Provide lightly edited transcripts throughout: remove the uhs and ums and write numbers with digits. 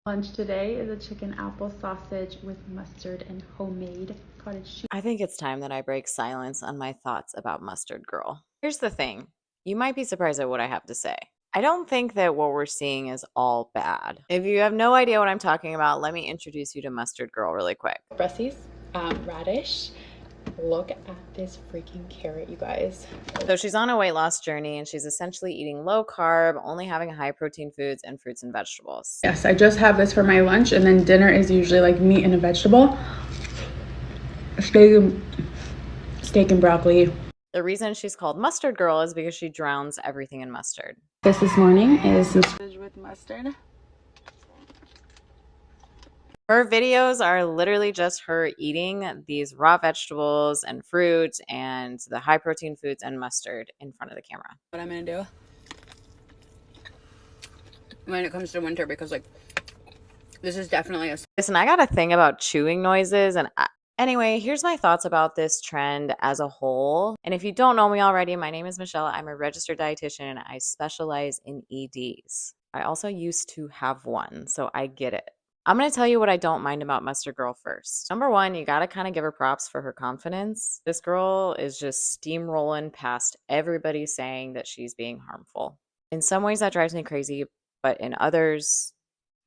Lunch today is a chicken apple sausage with mustard and homemade cottage cheese. I think it's time that I break silence on my thoughts about Mustard Girl. Here's the thing. You might be surprised at what I have to say. I don't think that what we're seeing is all bad. If you have no idea what I'm talking about, let me introduce you to Mustard Girl really quick. Brussels, radish. Look at this freaking carrot, you guys. So she's on a weight loss journey and she's essentially eating low carb, only having high protein foods and fruits and vegetables. Yes, I just have this for my lunch, and then dinner is usually like meat and a vegetable. Steak and broccoli. The reason she's called Mustard Girl is because she drowns everything in mustard. This morning is some sausage with mustard. Her videos are literally just her eating these raw vegetables and fruit and the high protein foods and mustard in front of the camera. What I'm gonna do when it comes to winter, because like this is definitely a Listen, I got a thing about chewing noises anyway, here's my thoughts about this trend as a whole. And if you don't know me already, my name is Michelle. I'm a registered dietitian and I specialize in EDs. I also used to have one, so I get it. I'm going to tell you what I don't mind about Mustard Girl first. Number one, you got to kind of give her props for her confidence. This girl is just steamrolling past everybody saying that she's being harmful. In some ways, that drives me crazy, but in others,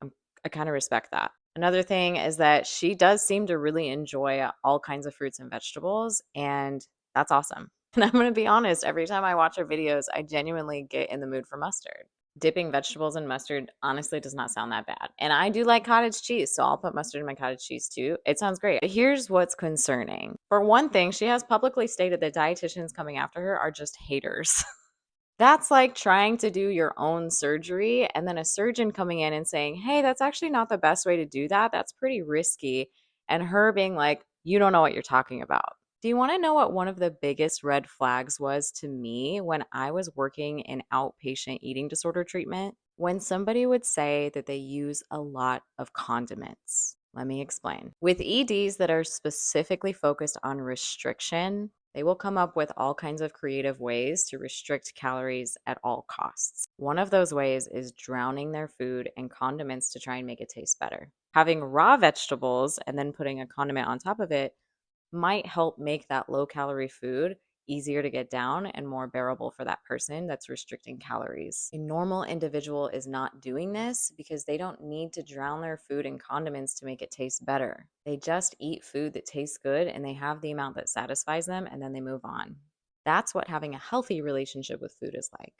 I kind of respect that. Another thing is that she does seem to really enjoy all kinds of fruits and vegetables, and that's awesome. And I'm going to be honest, every time I watch her videos, I genuinely get in the mood for mustard. Dipping vegetables in mustard honestly does not sound that bad. And I do like cottage cheese, so I'll put mustard in my cottage cheese too. It sounds great. But here's what's concerning. For one thing, she has publicly stated that dietitians coming after her are just haters. That's like trying to do your own surgery and then a surgeon coming in and saying, hey, that's actually not the best way to do that. That's pretty risky. And her being like, you don't know what you're talking about. Do you want to know what one of the biggest red flags was to me when I was working in outpatient eating disorder treatment? When somebody would say that they use a lot of condiments. Let me explain. With EDs that are specifically focused on restriction, they will come up with all kinds of creative ways to restrict calories at all costs. One of those ways is drowning their food in condiments to try and make it taste better. Having raw vegetables and then putting a condiment on top of it might help make that low-calorie food easier to get down and more bearable for that person that's restricting calories. A normal individual is not doing this because they don't need to drown their food in condiments to make it taste better. They just eat food that tastes good and they have the amount that satisfies them and then they move on. That's what having a healthy relationship with food is like.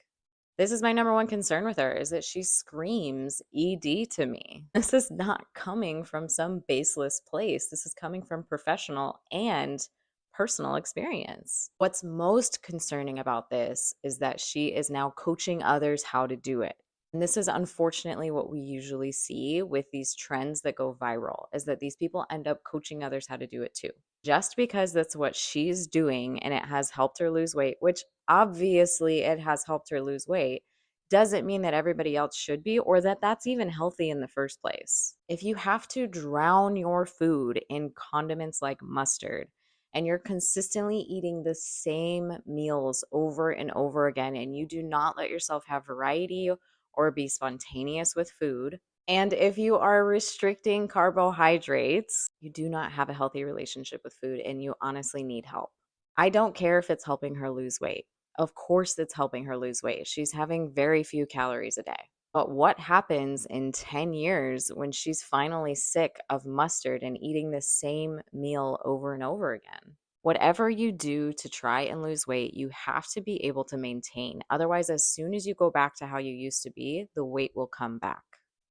This is my number one concern with her, is that she screams ED to me. This is not coming from some baseless place. This is coming from professional and personal experience. What's most concerning about this is that she is now coaching others how to do it. And this is unfortunately what we usually see with these trends that go viral, is that these people end up coaching others how to do it too. Just because that's what she's doing and it has helped her lose weight, which obviously it has helped her lose weight, doesn't mean that everybody else should be or that that's even healthy in the first place. If you have to drown your food in condiments like mustard, and you're consistently eating the same meals over and over again, and you do not let yourself have variety or be spontaneous with food, and if you are restricting carbohydrates, you do not have a healthy relationship with food and you honestly need help. I don't care if it's helping her lose weight. Of course it's helping her lose weight. She's having very few calories a day. But what happens in 10 years when she's finally sick of mustard and eating the same meal over and over again? Whatever you do to try and lose weight, you have to be able to maintain. Otherwise, as soon as you go back to how you used to be, the weight will come back.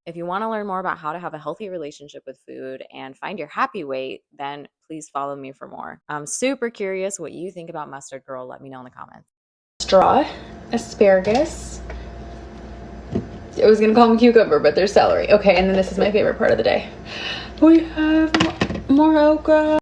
If you want to learn more about how to have a healthy relationship with food and find your happy weight, then please follow me for more. I'm super curious what you think about Mustard Girl. Let me know in the comments. Straw, asparagus. I was gonna call them cucumber, but they're celery. Okay, and then this is my favorite part of the day. We have more okra.